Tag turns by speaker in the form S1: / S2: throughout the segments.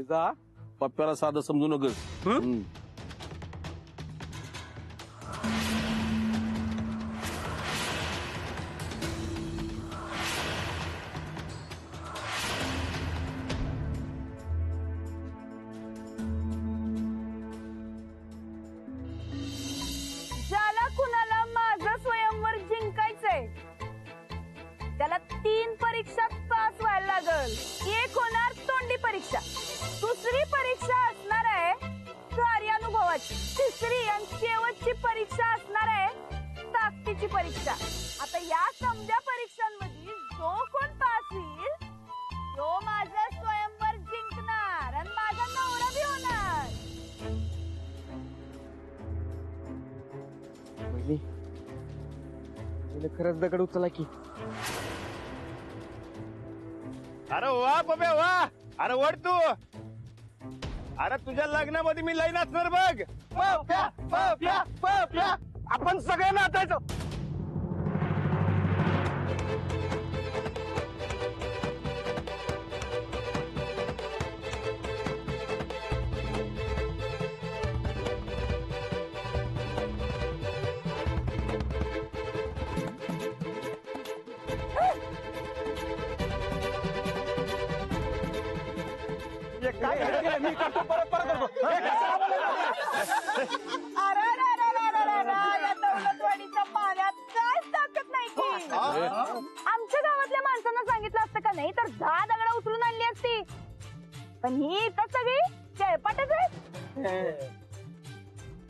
S1: जा पप्प्याला साधं समजू नकोस.
S2: ज्याला कुणाला माझं स्वयंवर जिंकायचंय त्याला 3 परीक्षा पास व्हायला लागल. एक होणार तोंडी परीक्षा, दुसरी परीक्षा असणार आहे कार्यानुभवाची, तिसरी आणि शेवटची परीक्षा असणार आहे ताकदीची परीक्षा. आता या समजा परीक्षांमध्ये जो कोण पास होईल तो माझं स्वयंवर जिंकणार आणि माझा नवरा बी होणार.
S3: खरंच दगड उचला की.
S4: अरे वा पप्या वा. अरे वड तू. अरे तुझ्या लग्नामध्ये मी लई नाचणार बघ. पप्या पप्या पप्या आपण सगळे नाचायचो. मी करतो परत करतो.
S2: अरे या दौलतवाडीच्या पाण्यात काहीच ताकद नाही की. आमच्या गावातल्या माणसांना सांगितलं असतं का नाही तर 10 दगड उचलून आणली असती. पण ही इथं सगळी खेळपाटच आहे.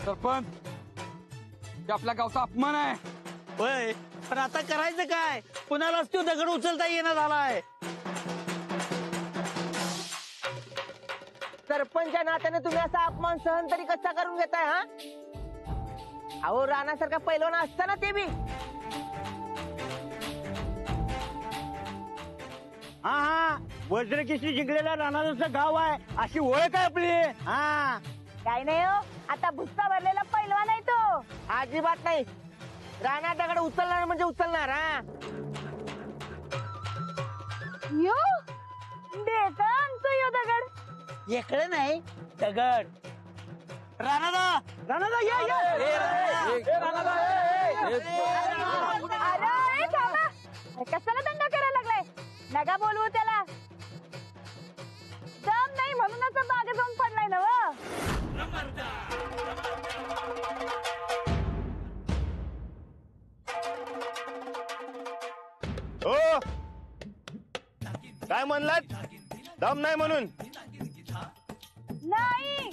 S1: सरपंच हे आपल्या गावचा अपमान आहे.
S5: होय, पण आता करायचं काय? कुणालाच तो दगड उचलता येणं झालाय.
S3: सरपंचच्या नात्याने तुम्ही असा अपमान सहन तरी कसा करून घेताय हा? अहो राणासारखा पैलवान असता ना ते बी.
S5: हा वज्रकेशी जिंकलेल्या राणाचं गाव आहे अशी ओळख आहे आपली. हा
S2: काय नाही हो, आता भुस्सा भरलेला पैलवान आहे तो.
S3: अजिबात नाही. राणा दगड उचलणार म्हणजे उचलणार. हा
S2: यो देता आणतो यो दगड.
S5: इकडे नाही दगड. राणादा राणादा या या.
S2: अरे थांबा, कशाला दंड करायला लागलाय? नका बोलवू त्याला. दम नाही म्हणूनच बागे जाऊन पडलाय ना व.
S4: हो काय म्हणलात? दम नाही म्हणून?
S2: नाही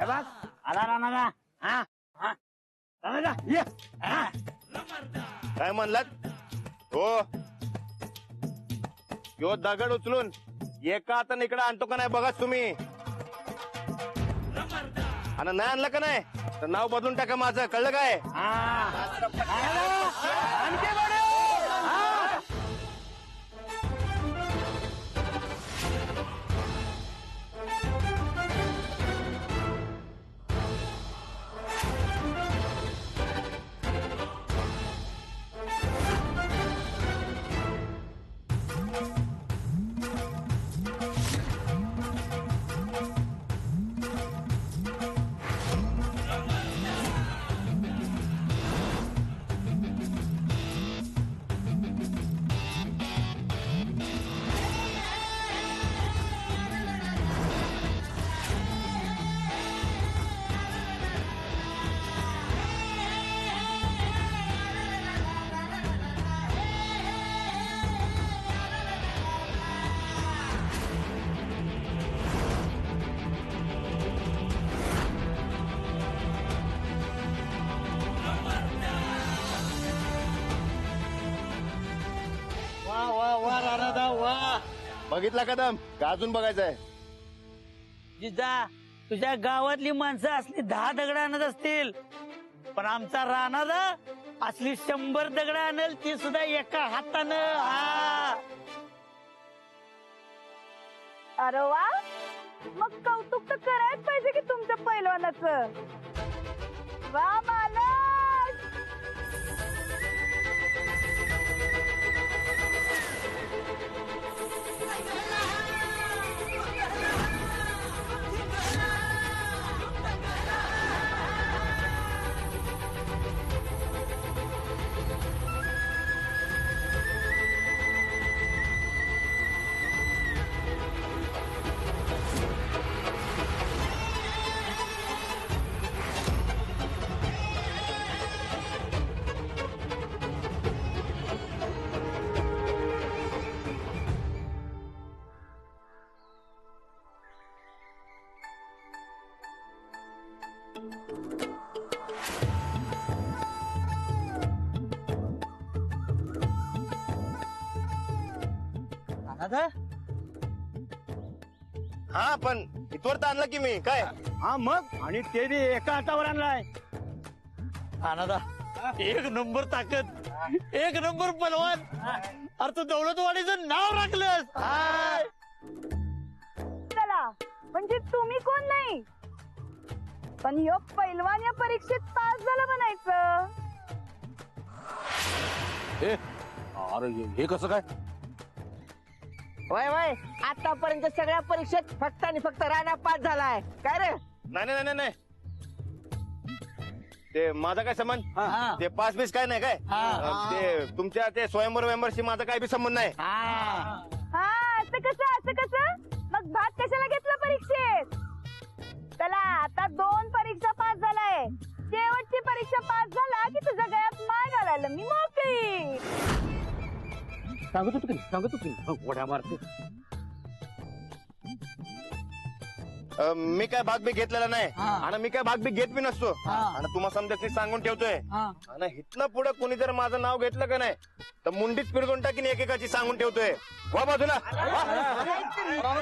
S5: आला राणादा. हा हा राणादा ये.
S4: काय म्हणलात? हो यो दगड उचलून एका हाताने इकडे आणतो का नाही बघा तुम्ही. आणि नाही आणलं का नाही तर नाव बदलून टाका माझं. कळलं काय? बघितला कदम का अजून बघायचंय?
S5: जिजा तुझ्या गावातली माणसं असली 10 दगड आणत असतील पण आमचा राणादा असली 100 दगड आणेल ती सुद्धा एका हातानं. हा
S2: अरे वा, मग कौतुक तर करायच पाहिजे की तुमच्या पैलवानाचं. वा मालक.
S5: आता
S4: हा पण इथवर तर आणलं की मी काय.
S6: हा मग आणि ते बी एका हातावर आणलाय.
S5: अनादा एक नंबर ताकद, एक नंबर पलवान. अरे तू दौलतवाडीचं नाव राखलंस. हाय.
S2: चला म्हणजे तुम्ही कोण नाही, पण ह्यो पैलवान या परीक्षेत पास झालं म्हणायचं.
S1: ए अरे हे कसं काय?
S3: वय वय आतापर्यंत सगळ्या परीक्षेत फक्त आणि फक्त राणा पास झालाय काय रे.
S4: नाही नाही नाही नाही ते माझा काय संबंध.
S5: हा.
S4: ते पास बीस काय नाही काय.
S5: हा.
S4: ते तुमच्या ते स्वयंवर व्यंवरशी माझा काय बी संबंध नाही.
S5: हा.
S2: हा असं कसं मग भाग कशाला घेतला परीक्षेत. चला आता 2 परीक्षा पास झालाय, शेवटची परीक्षा पास झाला की तुझ्या गळ्यात माय घालायला मी मोकळी.
S1: सांगत होतो की गोड्या मारते.
S4: मी काय भाग बी घेतलेला नाही
S5: हा.
S4: आणि मी काय भाग बी घेत बी नसतो.
S5: हा.
S4: आणि तुम्हाला समजा सांगून ठेवतोय.
S5: हा.
S4: आणि इथनं पुढे कोणी जर माझं नाव घेतलं का नाही तर मुंडीत पिरगून टाकीन एकेकाची सांगून ठेवतोय. वा बाजूला वा.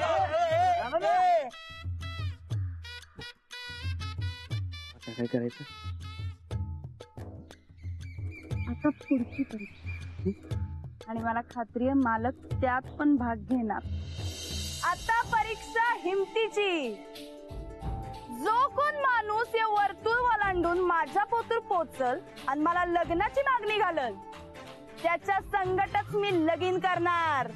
S3: काय करायचं.
S2: आता पुढची परीक्षा आणि मला खात्री आहे मालक त्यात पण भाग घेणार. आता परीक्षा हिमतीची. जो कोण माणूस हे वर्तुळ ओलांडून माझ्या पोतूर पोचल आणि मला लग्नाची मागणी घालल त्याच्या संगटच मी लगीन करणार.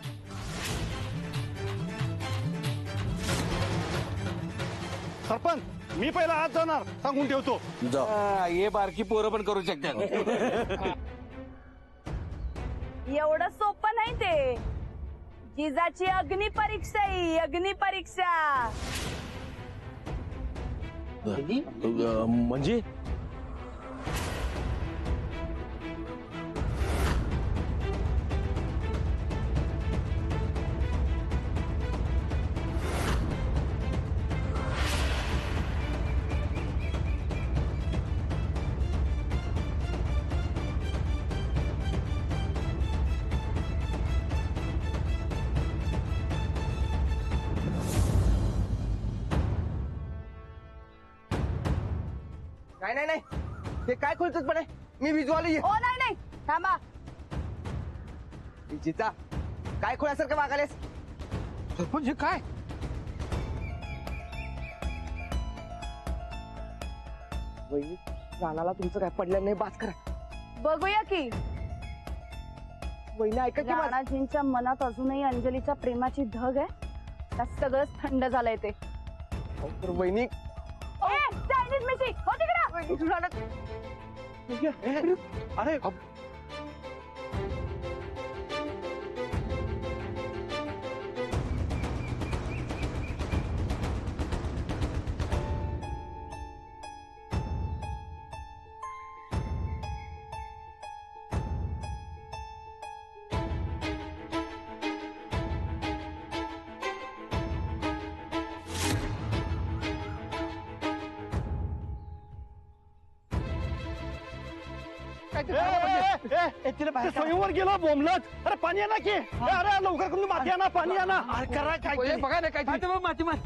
S6: सरपंच मी पहिला हात जाणार सांगून ठेवतो.
S1: जा हे बारकी पोरं पण करू शकतात.
S2: एवढं सोपं नाही ते. जिजाची अग्नी परीक्षा आहे, अग्नी परीक्षा.
S1: म्हणजे
S3: नाही नाही हे काय खुलतच पण आहे. मी विजवाली
S2: ओ नाही नाही थांबा.
S3: जिजा काय खोळ्यासारखं वागालेस.
S1: सरपंच हे काय?
S3: वहिनी राणाला तुमचं काय पडलं नाही बास करा.
S2: बघूया की.
S3: वहिनी ऐका की माझं.
S2: राणाजींच्या मनात अजूनही अंजलीच्या प्रेमाची धग आहे. त्यात सगळंच थंड झालंय ते.
S3: तर वहिनी
S2: ए, चायनीज मिशी हो तिकडं.
S3: वहिनी तुला ना-
S6: अरे स्वयंवर गेलो बोंबलत. अरे पाणी आणा की. अरे लवकर करून माती आणा पाणी आणा. करा काय
S1: बघा ना काय माती मार.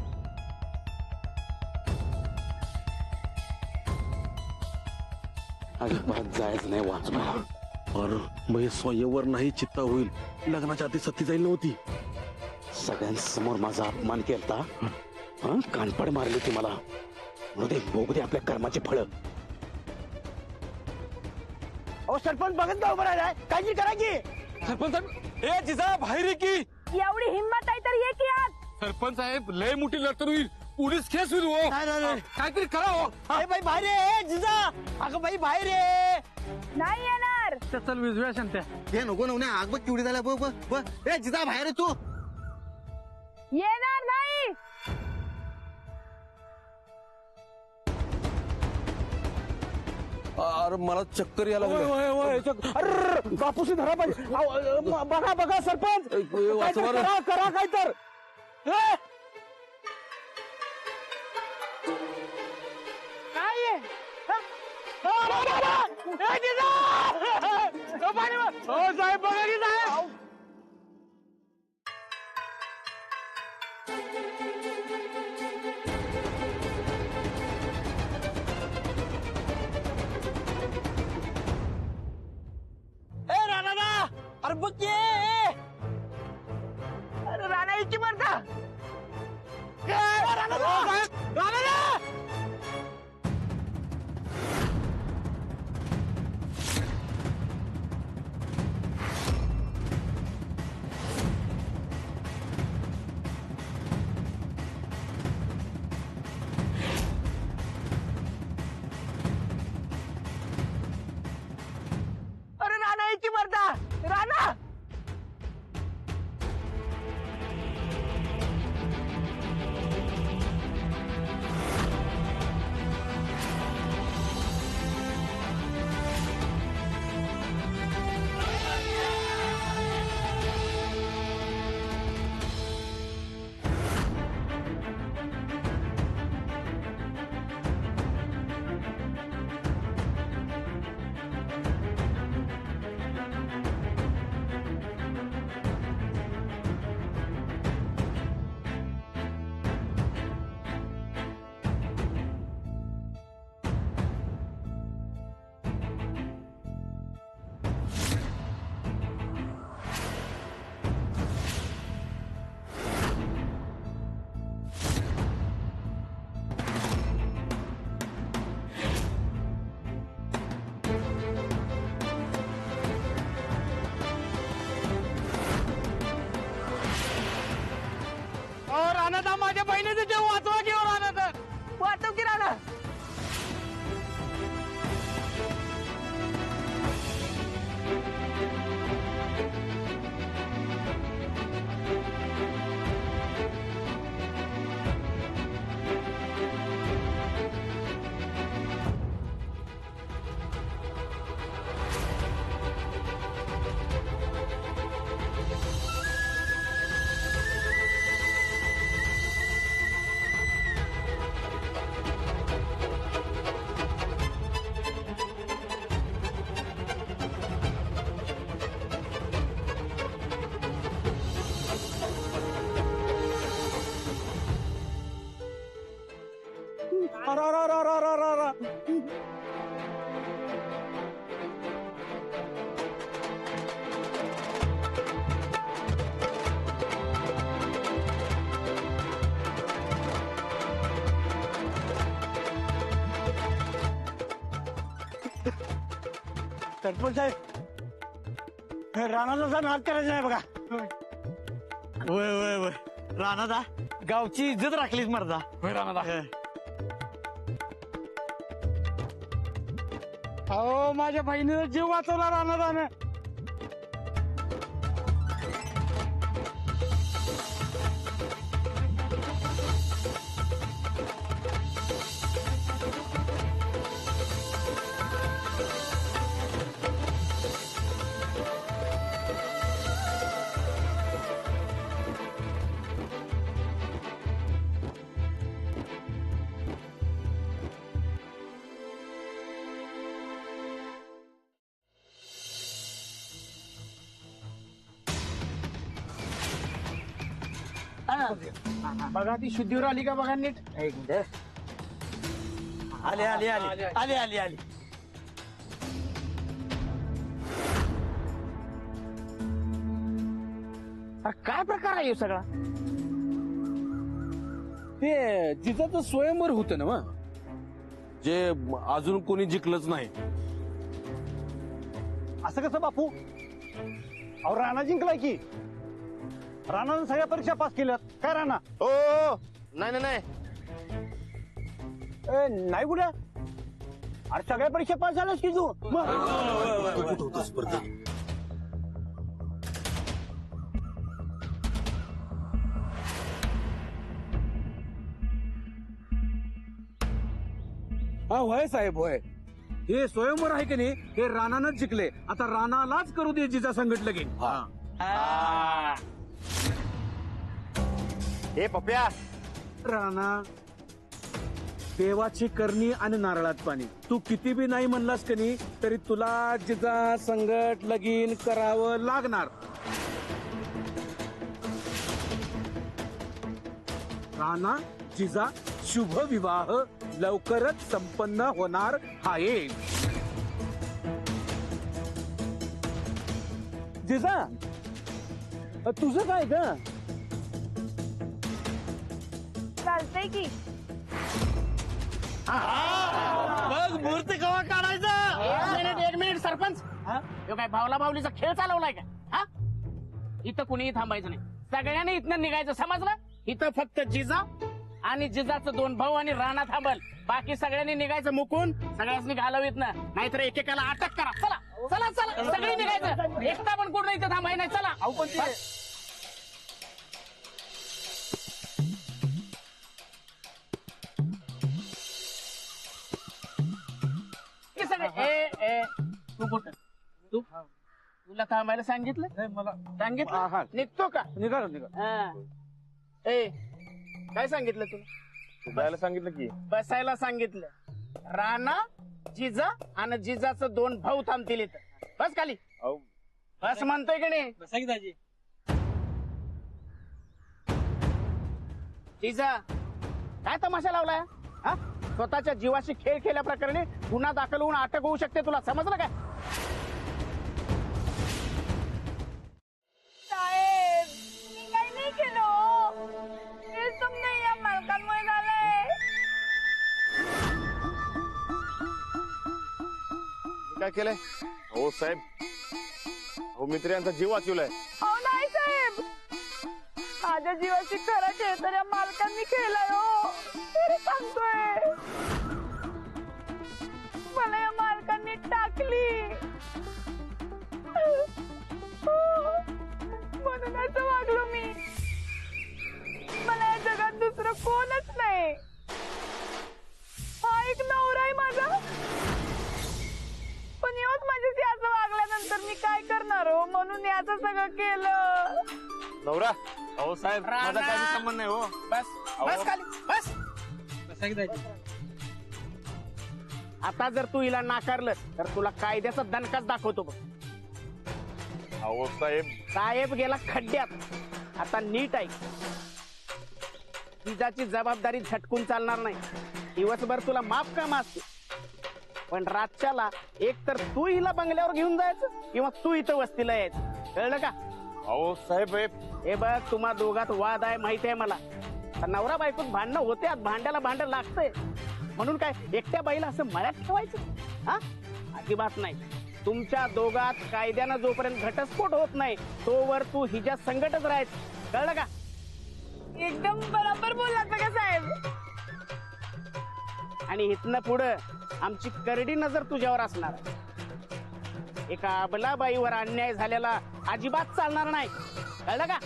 S1: अजिबात जायचं नाही वाचवायला. अरे मग हे स्वयंवर नाही चित्ता होईल. लग्नाच्या आधी सती जाईल नव्हती. सगळ्यांसमोर माझा अपमान केलता. कानपड मारली ती मला. बघू दे आपल्या कर्माची फळं.
S6: अहो सरपंच बघत गाव बराय काळजी करा की.
S1: सरपंच साहेब ए जिजा बाहेर ये की.
S2: एवढी हिंमत आहे तर ये की आत.
S1: सरपंच साहेब लय मोठी लढत होईल. पोलीस केस होईल हो. काहीतरी करा हो.
S5: बाई बाहेर ये जिजा. अगं बाई बाहेर ये.
S2: नाही येणार.
S1: चल विजव्या शांत्या.
S6: हे नको नको आग बघ केवढी झाल्या बघ ए जिजा बाहेर आहे तू.
S2: येणार नाही.
S1: अरे मला चक्कर यायला लागली. अरे बापूसी धरा पाहिजे.
S6: बघा बघा सरपंच करा करा काय तर.
S5: साहेब बघा की साहेब. की
S3: अरे राणा इतकी म्हणता अरे राणा इतकी म्हणता राणा
S5: राणा माझ्या बहिणीचं जेव वाचवा घेऊ राणा
S3: वाटव की राणा
S5: सरपंच साहेब राणाचा नाद करायचा नाही बघा वय वय वय राणादा गावची इज्जत राखलीच मर्दा राणादा अहो माझ्या बहिणीचा जीव वाचवला राणादानं
S6: बघा ती शुद्धीवर आली का बघा नीट.
S3: एक मिनिट
S5: आले आले आले आले आले आले
S3: अरे काय प्रकार आहे ह्यो सगळा
S1: ते जिजाचं स्वयंवर होतं ना मग, जे अजून कोणी जिंकलंच नाही.
S6: असं कसं बापू अहो राणा जिंकलाय की राणानं सगळ्या परीक्षा पास केल्यात काय राणा
S4: हो नाही नाही नाही
S6: नाही कुठे अरे सगळ्या परीक्षा पास झालास की तू मग
S1: हा होय साहेब होय. हे स्वयंवर आहे की नाही, हे राणानंच जिंकले. आता राणालाच करू दे जिजा संकट लगीन.
S4: हे पप्या
S1: राणा देवाची करणी आणि नारळात पाणी. तू किती बी नाही म्हणलास की नाही तरी तुला जिजा संकट लगीन करावं लागणार. राणा जिजा शुभ विवाह लवकरच संपन्न होणार आहे. जिजा
S6: तुझं काय ग?
S2: चालतंय की.
S5: बघ मूर्त कवा काढायचा.
S7: एक मिनिट सरपंच ह्यो काय भावला भावलीचा खेळ चालवलाय का? हा इथं कुणीही थांबायचं नाही, सगळ्यांनी इथनं निघायचं, समजलं? इथं फक्त जिजा आणि जिजाचं 2 भाऊ आणि राणा थांबल, बाकी सगळ्यांनी निघायचं मुकून. सगळ्यांनी घालवीत ना, नाहीतर एकेकाला अटक करा. चला चला चला सगळी निघायचं, एकटा पण कुठं इथं थांबाय नाही. चला हे सगळे तू कुठं तुला थांबायला सांगितलं?
S6: मला
S7: सांगितलं निघतो का?
S6: निघा निघा.
S7: हा. ए काय सांगितलं तुला?
S4: जायला सांगितलं की.
S7: बसायला सांगितलं. राणा जिजा आणि जिजाचं 2 भाऊ थांबतील इथं. बस खाली
S4: अहो,
S7: बस म्हणतोय की नाही?
S5: बसा की दाजी.
S7: जिजा काय तमाशा लावलाय? हा स्वतःच्या जीवाशी खेळ केल्या प्रकरणी गुन्हा दाखल होऊन अटक होऊ शकते, तुला समजलं काय?
S2: साहेब मी काही नाही केलं. हे समजा या मालकांमुळे झालंय.
S4: काय केलंय? हो साहेब, हो मित्र यांचा जीव वाचवलाय.
S2: अहो नाही साहेब, माझ्या जीवाची खरा खेळ तर या मालकांनी केलाय. हो तरी सांगतोय, मला या मालकांनी टाकली म्हणून असं वागलो मी. मला या जगात दुसरं कोणच नाही. हा एक नवरा आहे माझा, पण येऊच माझ्याशी असं वागल्यानंतर मी काय करणार हो, म्हणून याचं सगळं केलं.
S4: नवरा? हो साहेब, माझा
S7: राणा.
S4: काही संबंध नाही. हो
S7: बस बस खाली बस.
S5: बसा की दाजी.
S7: आता जर तू हिला नाकारलं तर तुला कायद्याचा दणकाच दाखवतो बघ.
S4: अहो साहेब,
S7: साहेब गेला खड्ड्यात. आता नीट ऐक, तिजाची जबाबदारी झटकून चालणार नाही. दिवसभर तुला माफ काम असते, पण रातच्याला एक तर तू हिला बंगल्यावर घेऊन जायचं किंवा तू इथं वस्तीला यायचं, कळलं का?
S4: अहो साहेब,
S7: हे बघ, तुम्हा दोघात वाद आहे माहिती आहे मला. नवरा बायकोत भांडणं होते, भांड्याला भांडण लागतंय, म्हणून काय एकट्या बाईला असं मळ्यात ठेवायचं? हा अजिबात नाही. तुमच्या दोघात कायद्यानं जोपर्यंत घटस्फोट होत नाही तोवर तू हिच्या संकटच राहायचं, कळलं का?
S2: एकदम बरोबर बोललात बघा साहेब.
S7: आणि इथनं पुढं आमची करडी नजर तुझ्यावर असणार. एका अबलाबाईवर अन्याय झालेला अजिबात चालणार नाही, कळलं का?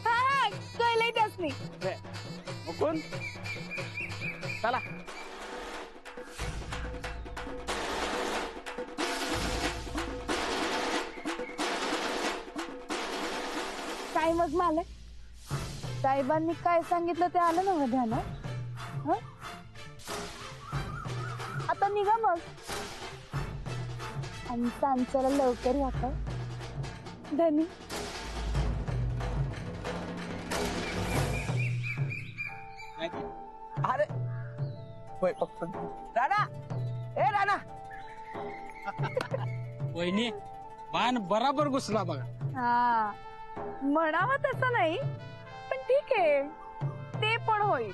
S2: हा हा कळलंय त्यासनी.
S7: मुकुंद चला.
S2: काय मग मालक, साहेबांनी काय सांगितलं ते आलं ना ध्यानात? हं? आता निघा मग आणि सांच्याला लवकर या का धनी.
S3: अरे राणा, ए राणा.
S5: वहिनी बाण बराबर घुसला बघा.
S2: हा म्हणावं तसं नाही, पण ठीक आहे, ते पण होईल.